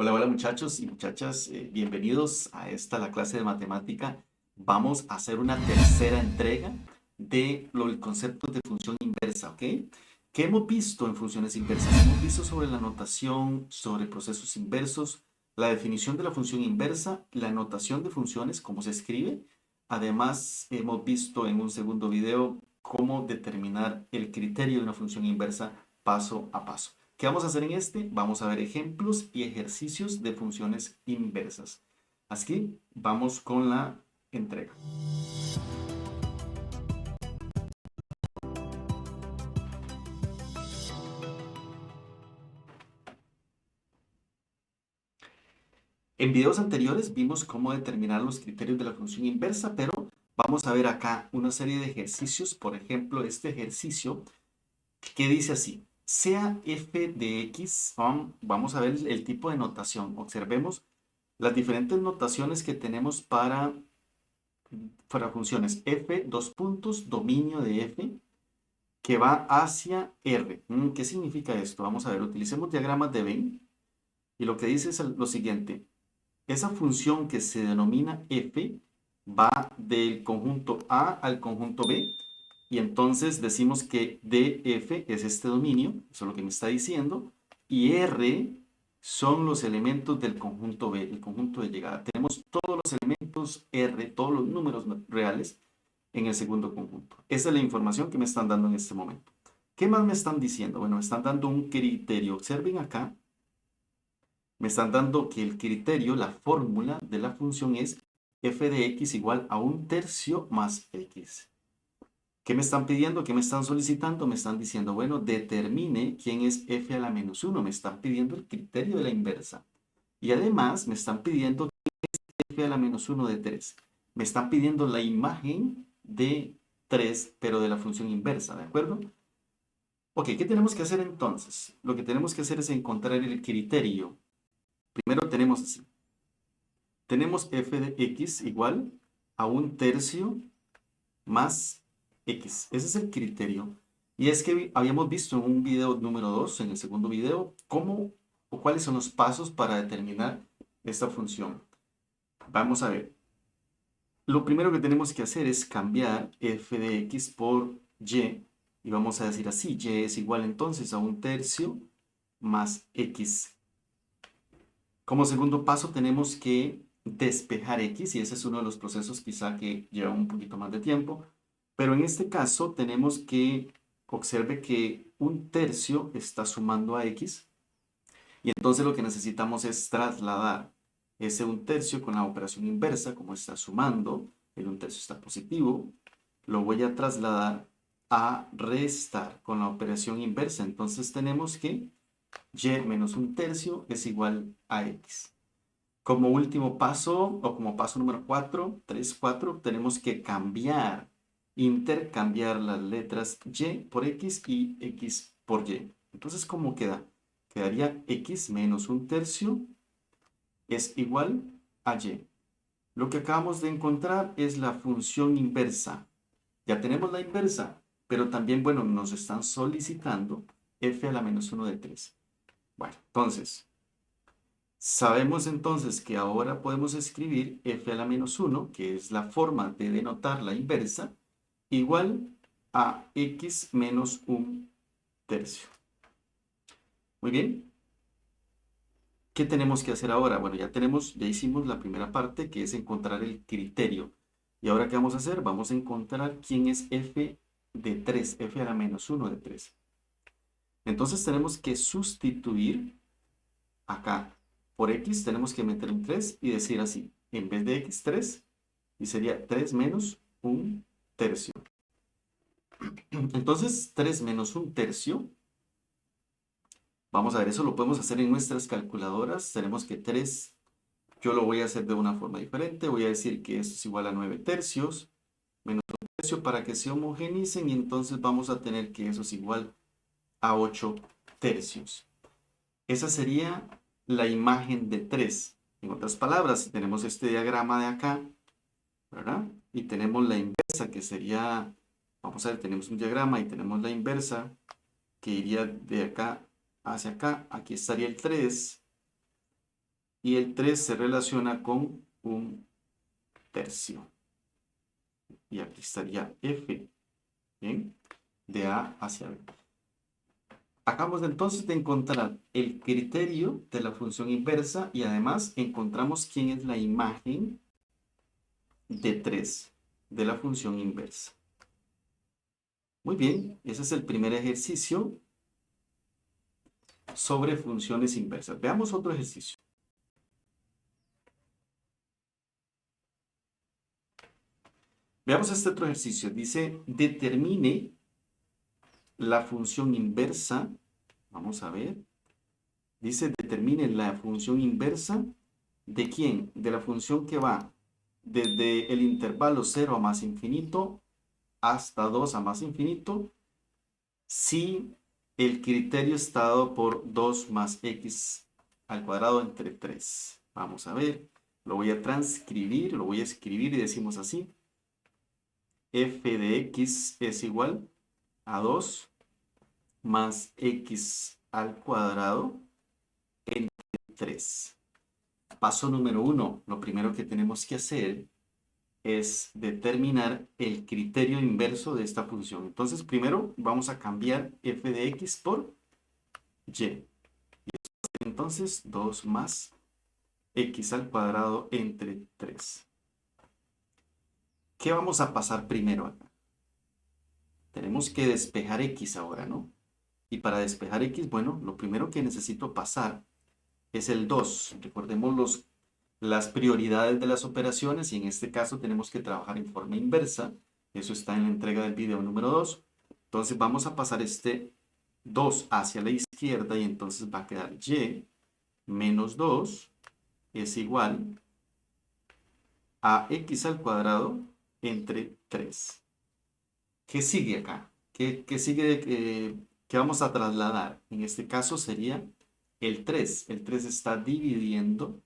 Hola, hola muchachos y muchachas, bienvenidos a la clase de matemática. Vamos a hacer una tercera entrega de el concepto de función inversa, ¿ok? ¿Qué hemos visto en funciones inversas? Hemos visto sobre la notación, sobre procesos inversos, la definición de la función inversa, la notación de funciones, cómo se escribe. Además, hemos visto en un segundo video cómo determinar el criterio de una función inversa paso a paso. ¿Qué vamos a hacer en este? Vamos a ver ejemplos y ejercicios de funciones inversas. Así vamos con la entrega. En videos anteriores vimos cómo determinar los criterios de la función inversa, pero vamos a ver acá una serie de ejercicios. Por ejemplo, este ejercicio que dice así: sea f de x, vamos a ver el tipo de notación. Observemos las diferentes notaciones que tenemos para funciones f, dos puntos, dominio de f, que va hacia R. ¿Qué significa esto? Vamos a ver, utilicemos diagramas de Venn y lo que dice es lo siguiente. Esa función que se denomina f va del conjunto A al conjunto B y entonces decimos que df es este dominio, eso es lo que me está diciendo, y R son los elementos del conjunto B, el conjunto de llegada. Tenemos todos los elementos R, todos los números reales en el segundo conjunto. Esa es la información que me están dando en este momento. ¿Qué más me están diciendo? Bueno, me están dando un criterio. Observen acá, me están dando que el criterio, la fórmula de la función es f de x igual a un tercio más x. ¿Qué me están pidiendo? ¿Qué me están solicitando? Me están diciendo, bueno, determine quién es f a la menos 1. Me están pidiendo el criterio de la inversa. Y además me están pidiendo f a la menos 1 de 3. Me están pidiendo la imagen de 3, pero de la función inversa, ¿de acuerdo? Ok, ¿qué tenemos que hacer entonces? Lo que tenemos que hacer es encontrar el criterio. Primero tenemos así. Tenemos f de x igual a un tercio más x. Ese es el criterio. Y es que habíamos visto en un video número 2, en el segundo video, cómo o cuáles son los pasos para determinar esta función. Vamos a ver. Lo primero que tenemos que hacer es cambiar f de x por y. Y vamos a decir así, y es igual entonces a un tercio más x. Como segundo paso tenemos que despejar x, y ese es uno de los procesos quizá que lleva un poquito más de tiempo. Pero en este caso tenemos que observe que un tercio está sumando a x. Y entonces lo que necesitamos es trasladar ese un tercio con la operación inversa, como está sumando, el un tercio está positivo, lo voy a trasladar a restar con la operación inversa. Entonces tenemos que y menos un tercio es igual a x. Como último paso, o como paso número 4, 3, 4, tenemos que intercambiar las letras y por x y x por y. Entonces, ¿cómo queda? Quedaría x menos un tercio es igual a y. Lo que acabamos de encontrar es la función inversa. Ya tenemos la inversa, pero también, bueno, nos están solicitando f a la menos 1 de 3. Bueno, entonces, sabemos entonces que ahora podemos escribir f a la menos 1, que es la forma de denotar la inversa, igual a x menos un tercio. Muy bien. ¿Qué tenemos que hacer ahora? Bueno, ya hicimos la primera parte, que es encontrar el criterio. ¿Y ahora qué vamos a hacer? Vamos a encontrar quién es f de 3, f a la menos 1 de 3. Entonces tenemos que sustituir acá por x, tenemos que meter un 3 y decir así, en vez de x, 3, y sería 3 menos un tercio. Entonces, 3 menos un tercio, vamos a ver, eso lo podemos hacer en nuestras calculadoras. Tenemos que 3, yo lo voy a hacer de una forma diferente. Voy a decir que esto es igual a 9 tercios menos un tercio para que se homogenicen, y entonces vamos a tener que eso es igual a 8 tercios. Esa sería la imagen de 3. En otras palabras, si tenemos este diagrama de acá, ¿verdad? Y tenemos la inversa, que sería, vamos a ver, tenemos un diagrama y tenemos la inversa, que iría de acá hacia acá. Aquí estaría el 3. y el 3 se relaciona con un tercio. Y aquí estaría f, ¿bien? De A hacia B. Acabamos entonces de encontrar el criterio de la función inversa y además encontramos quién es la imagen de 3 de la función inversa. Muy bien, ese es el primer ejercicio sobre funciones inversas. Veamos otro ejercicio. Veamos este otro ejercicio. Dice, determine la función inversa. Vamos a ver. Dice, determine la función inversa ¿de quién? De la función que va desde el intervalo 0 a más infinito hasta 2 a más infinito si el criterio está dado por 2 más x al cuadrado entre 3. Vamos a ver, lo voy a transcribir, lo voy a escribir y decimos así. F de x es igual a 2 más x al cuadrado entre 3. Paso número 1, lo primero que tenemos que hacer es determinar el criterio inverso de esta función. Entonces, primero vamos a cambiar f de x por y. Entonces, 2 más x al cuadrado entre 3. ¿Qué vamos a pasar primero acá? Tenemos que despejar x ahora, ¿no? Y para despejar x, bueno, lo primero que necesito pasar es el 2. Recordemos las prioridades de las operaciones y en este caso tenemos que trabajar en forma inversa. Eso está en la entrega del video número 2. Entonces vamos a pasar este 2 hacia la izquierda y entonces va a quedar y menos 2 es igual a x al cuadrado entre 3. ¿Qué sigue acá? ¿Qué sigue? ¿Qué vamos a trasladar? En este caso sería el 3. El 3 está dividiendo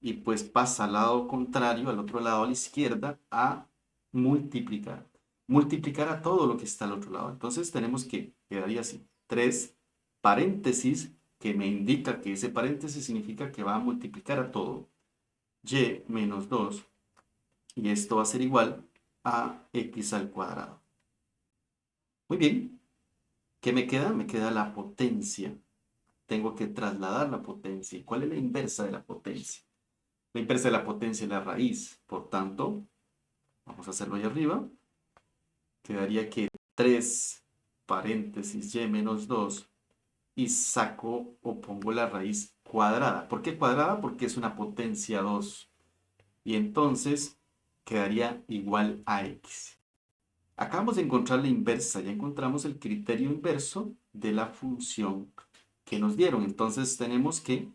y pues pasa al lado contrario, al otro lado a la izquierda, a multiplicar. Multiplicar a todo lo que está al otro lado. Entonces tenemos que, quedaría así, 3 paréntesis, que me indica que ese paréntesis significa que va a multiplicar a todo. Y menos 2, y esto va a ser igual a x al cuadrado. Muy bien, ¿qué me queda? Me queda la potencia. Tengo que trasladar la potencia. ¿Cuál es la inversa de la potencia? La inversa de la potencia es la raíz. Por tanto, vamos a hacerlo ahí arriba. Quedaría que 3 paréntesis y menos 2 y saco o pongo la raíz cuadrada. ¿Por qué cuadrada? Porque es una potencia 2. Y entonces quedaría igual a x. Acabamos de encontrar la inversa. Ya encontramos el criterio inverso de la función que nos dieron. Entonces tenemos que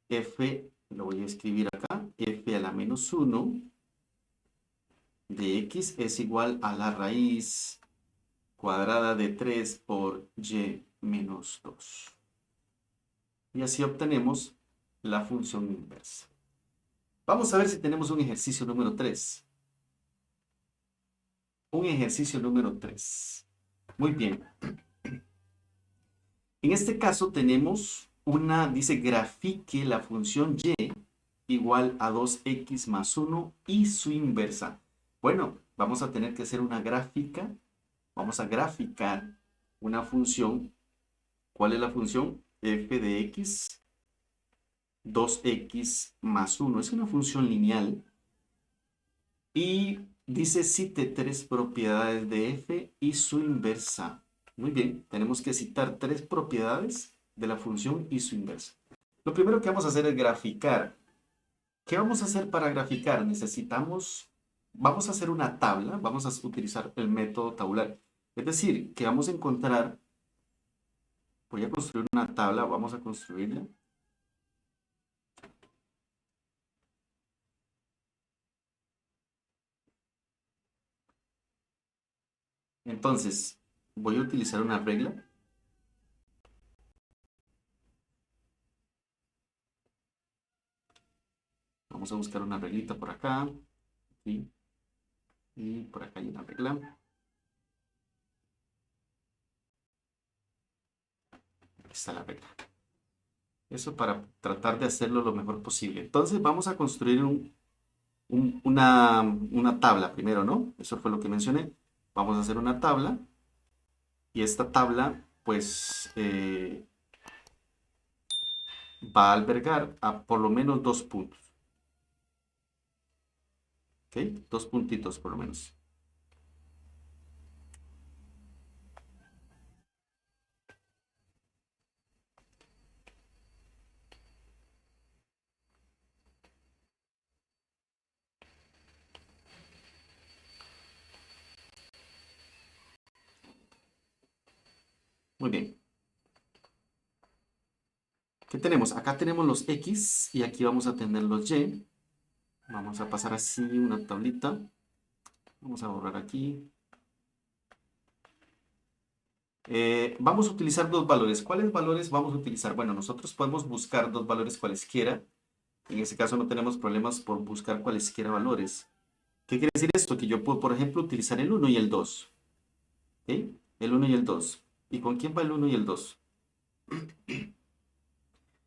f, lo voy a escribir acá, f a la menos 1 de x es igual a la raíz cuadrada de 3 por y menos 2. Y así obtenemos la función inversa. Vamos a ver si tenemos un ejercicio número 3. Un ejercicio número 3. Muy bien. En este caso tenemos dice grafique la función y igual a 2x más 1 y su inversa. Bueno, vamos a tener que hacer una gráfica. Vamos a graficar una función. ¿Cuál es la función? F de x, 2x más 1. Es una función lineal. Y dice cite 3 propiedades de f y su inversa. Muy bien, tenemos que citar 3 propiedades de la función y su inversa. Lo primero que vamos a hacer es graficar. ¿Qué vamos a hacer para graficar? Vamos a hacer una tabla, vamos a utilizar el método tabular. Es decir, que vamos a encontrar, voy a construir una tabla, vamos a construirla. Entonces, voy a utilizar una regla. Vamos a buscar una reglita por acá. ¿Sí? Y por acá hay una regla. Aquí está la regla. Eso para tratar de hacerlo lo mejor posible. Entonces vamos a construir una tabla primero, ¿no? Eso fue lo que mencioné. Vamos a hacer una tabla y esta tabla pues va a albergar a por lo menos 2 puntos. ¿Ok? 2 puntitos por lo menos. Muy bien. ¿Qué tenemos? Acá tenemos los X y aquí vamos a tener los Y. Vamos a pasar así una tablita. Vamos a borrar aquí. Vamos a utilizar dos valores. ¿Cuáles valores vamos a utilizar? Bueno, nosotros podemos buscar dos valores cualesquiera. En ese caso no tenemos problemas por buscar cualesquiera valores. ¿Qué quiere decir esto? Que yo puedo, por ejemplo, utilizar el 1 y el 2. ¿Ok? El 1 y el 2. ¿Y con quién va el 1 y el 2?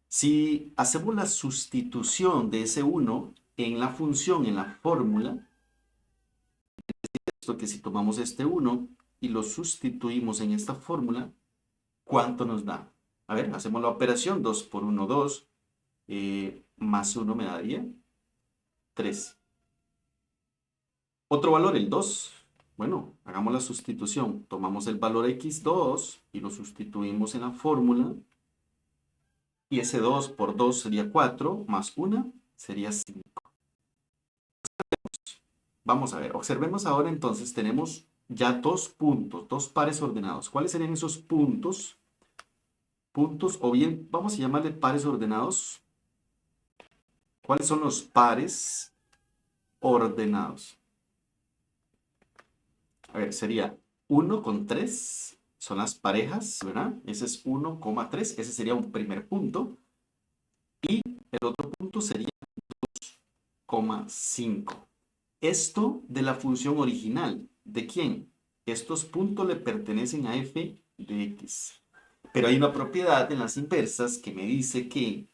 Si hacemos la sustitución de ese 1 en la función, en la fórmula, esto que si tomamos este 1 y lo sustituimos en esta fórmula, ¿cuánto nos da? A ver, hacemos la operación, 2 por 1, 2, más 1 me daría 3. Otro valor, el 2. Bueno, hagamos la sustitución. Tomamos el valor x2 y lo sustituimos en la fórmula. Y ese 2 por 2 sería 4, más 1 sería 5. Vamos a ver, observemos ahora entonces, tenemos ya 2 puntos, 2 pares ordenados. ¿Cuáles serían esos puntos? Puntos, o bien vamos a llamarle pares ordenados. ¿Cuáles son los pares ordenados? A ver, sería 1 con 3, son las parejas, ¿verdad? Ese es 1,3, ese sería un primer punto. Y el otro punto sería 2,5. Esto de la función original. ¿De quién? Estos puntos le pertenecen a f de x. Pero hay una propiedad en las inversas que me dice que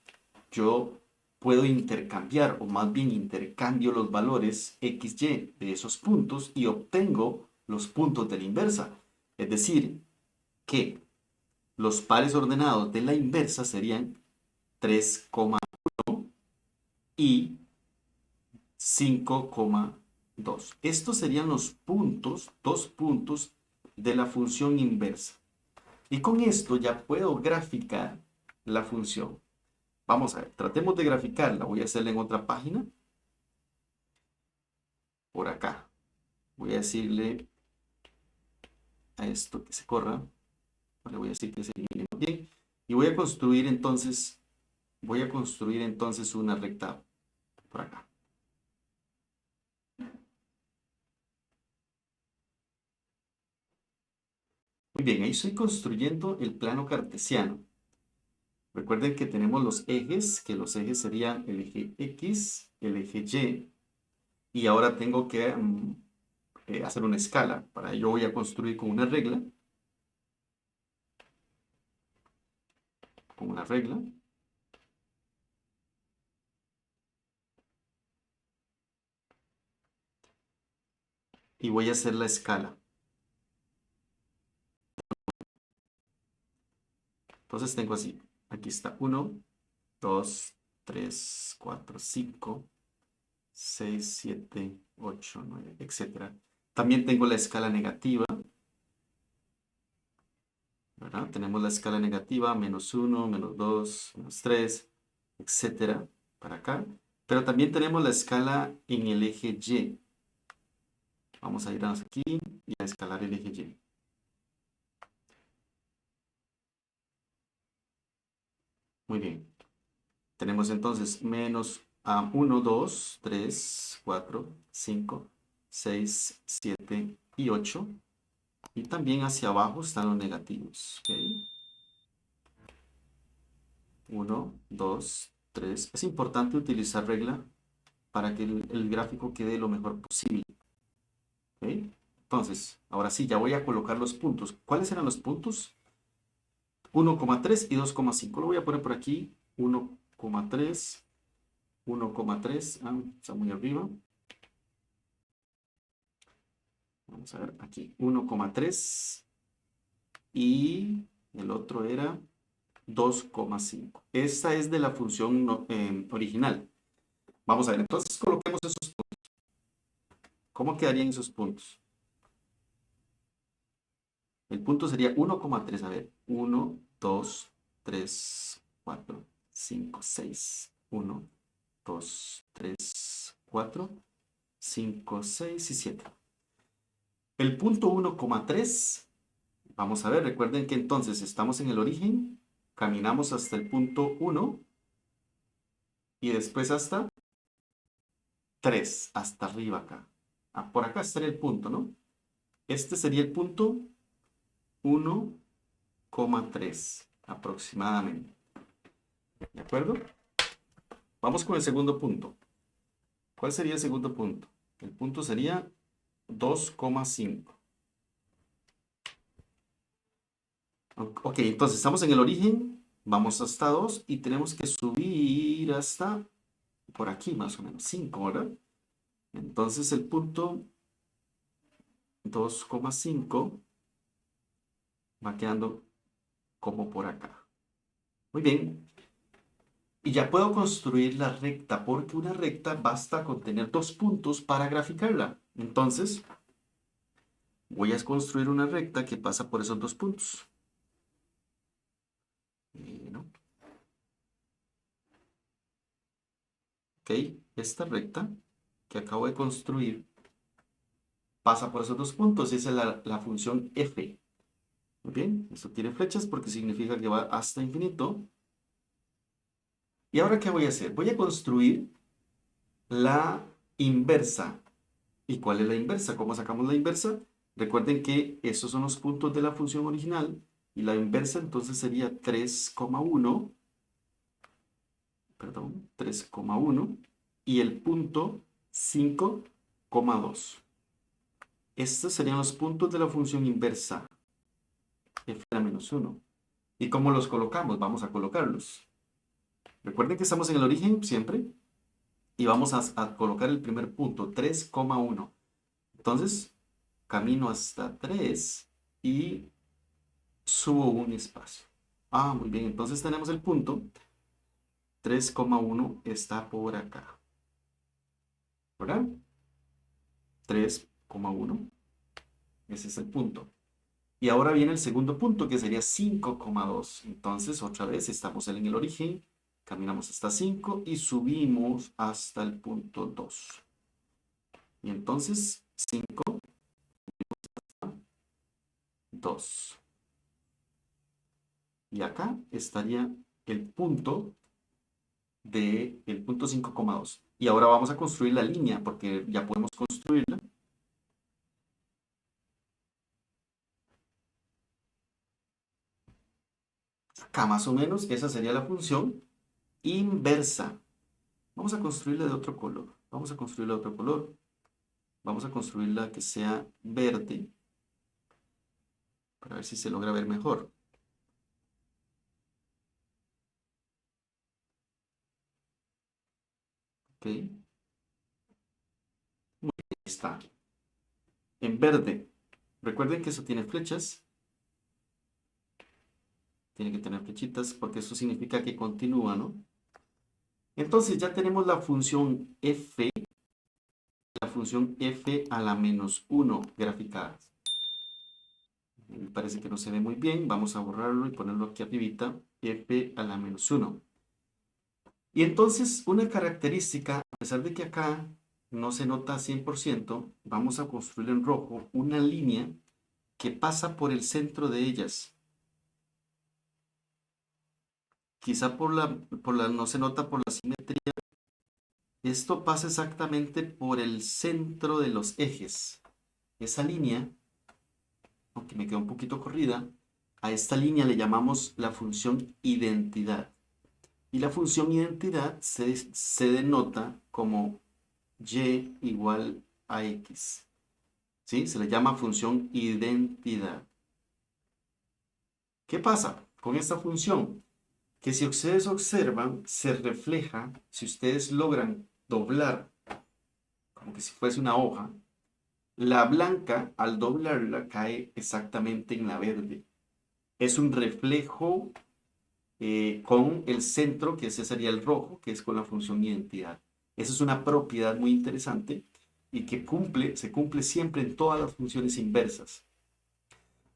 yo puedo intercambiar, o más bien intercambio los valores x, y de esos puntos y obtengo los puntos de la inversa. Es decir, que los pares ordenados de la inversa serían 3,1 y 5,2. Estos serían los puntos, 2 puntos de la función inversa. Y con esto ya puedo graficar la función. Vamos a ver, tratemos de graficarla. Voy a hacerla en otra página. Por acá. Voy a decirle a esto que se corra. Le voy a decir que se elimine bien. Y voy a construir entonces una recta por acá. Muy bien, ahí estoy construyendo el plano cartesiano. Recuerden que tenemos los ejes, que los ejes serían el eje X, el eje Y, y ahora tengo que hacer una escala. Para ello voy a construir con una regla. Con una regla. Y voy a hacer la escala. Entonces tengo así. Aquí está 1, 2, 3, 4, 5, 6, 7, 8, 9, etc. También tengo la escala negativa, ¿verdad? Tenemos la escala negativa, menos 1, menos 2, menos 3, etcétera, para acá. Pero también tenemos la escala en el eje Y. Vamos a irnos aquí y a escalar el eje Y. Muy bien. Tenemos entonces menos 1, 2, 3, 4, 5, 6, 7 y 8. Y también hacia abajo están los negativos. ¿Okay? 1, 2, 3. Es importante utilizar regla para que el gráfico quede lo mejor posible. ¿Okay? Entonces, ahora sí, ya voy a colocar los puntos. ¿Cuáles eran los puntos? 1,3 y 2,5. Lo voy a poner por aquí 1,3, 1,3, está muy arriba. Vamos a ver aquí, 1,3 y el otro era 2,5. Esta es de la función original. Vamos a ver, entonces coloquemos esos puntos. ¿Cómo quedarían esos puntos? El punto sería 1,3. A ver, 1, 2, 3, 4, 5, 6. 1, 2, 3, 4, 5, 6 y 7. El punto 1,3, vamos a ver, recuerden que entonces estamos en el origen, caminamos hasta el punto 1 y después hasta 3, hasta arriba acá. Por acá estaría el punto, ¿no? Este sería el punto 1,3 aproximadamente. ¿De acuerdo? Vamos con el segundo punto. ¿Cuál sería el segundo punto? El punto sería 2,5. Ok, entonces estamos en el origen, vamos hasta 2 y tenemos que subir hasta por aquí más o menos, 5, ¿verdad? Entonces el punto 2,5 va quedando como por acá. Muy bien. Y ya puedo construir la recta, porque una recta basta con tener 2 puntos para graficarla. Entonces, voy a construir una recta que pasa por esos 2 puntos. ¿No? Ok, esta recta que acabo de construir pasa por esos 2 puntos. Esa es la función f. Muy bien, esto tiene flechas porque significa que va hasta infinito. ¿Y ahora qué voy a hacer? Voy a construir la inversa. ¿Y cuál es la inversa? ¿Cómo sacamos la inversa? Recuerden que esos son los puntos de la función original y la inversa entonces sería 3,1, perdón, 3,1 y el punto 5,2. Estos serían los puntos de la función inversa, f a la menos 1. ¿Y cómo los colocamos? Vamos a colocarlos. Recuerden que estamos en el origen siempre y vamos a colocar el primer punto, 3,1. Entonces, camino hasta 3 y subo un espacio. Muy bien, entonces tenemos el punto 3,1 está por acá. ¿Verdad? 3,1. Ese es el punto. Y ahora viene el segundo punto, que sería 5,2. Entonces, otra vez, estamos en el origen, caminamos hasta 5 y subimos hasta el punto 2. Y entonces, 5, 2. Y acá estaría el punto el punto 5,2. Y ahora vamos a construir la línea, porque ya podemos construirla. Acá más o menos, esa sería la función inversa. Vamos a construirla de otro color. Vamos a construirla de otro color. Vamos a construirla que sea verde. Para ver si se logra ver mejor. Ok. Muy bien, ahí está. En verde. Recuerden que eso tiene flechas. Tiene que tener flechitas porque eso significa que continúa, ¿no? Entonces ya tenemos la función f a la menos 1 graficada. Me parece que no se ve muy bien. Vamos a borrarlo y ponerlo aquí arribita. F a la menos 1. Y entonces una característica, a pesar de que acá no se nota 100%, vamos a construir en rojo una línea que pasa por el centro de ellas. Quizá no se nota por la simetría. Esto pasa exactamente por el centro de los ejes. Esa línea, aunque me quedó un poquito corrida, a esta línea le llamamos la función identidad. Y la función identidad se denota como y igual a x. ¿Sí? Se le llama función identidad. ¿Qué pasa con esta función? que si ustedes observan, se refleja, si ustedes logran doblar, como que si fuese una hoja, la blanca al doblarla cae exactamente en la verde. Es un reflejo con el centro, que ese sería el rojo, que es con la función identidad. Esa es una propiedad muy interesante y que se cumple siempre en todas las funciones inversas.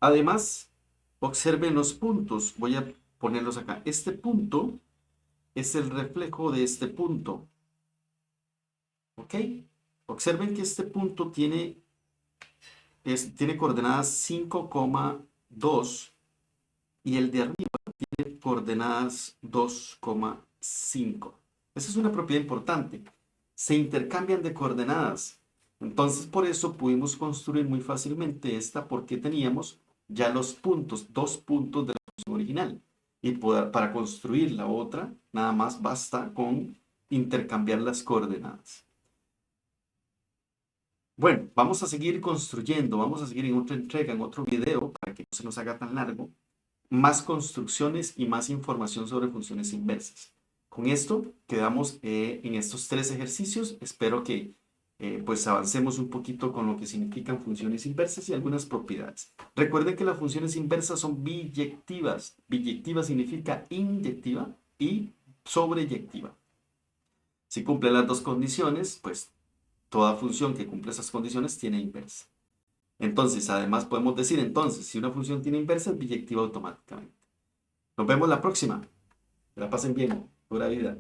Además, observen los puntos. Voy a ponerlos acá. Este punto es el reflejo de este punto. ¿Ok? Observen que este punto tiene coordenadas 5,2 y el de arriba tiene coordenadas 2,5. Esa es una propiedad importante. Se intercambian de coordenadas. Entonces, por eso pudimos construir muy fácilmente esta porque teníamos ya los puntos, 2 puntos de la función original. Y para construir la otra, nada más basta con intercambiar las coordenadas. Bueno, vamos a seguir construyendo, vamos a seguir en otra entrega, en otro video, para que no se nos haga tan largo, más construcciones y más información sobre funciones inversas. Con esto quedamos en estos 3 ejercicios. Espero que pues avancemos un poquito con lo que significan funciones inversas y algunas propiedades. Recuerden que las funciones inversas son biyectivas. Biyectiva significa inyectiva y sobreyectiva. Si cumplen las dos condiciones, pues toda función que cumple esas condiciones tiene inversa. Entonces, además podemos decir entonces, si una función tiene inversa, es biyectiva automáticamente. Nos vemos la próxima. Que la pasen bien. Pura vida.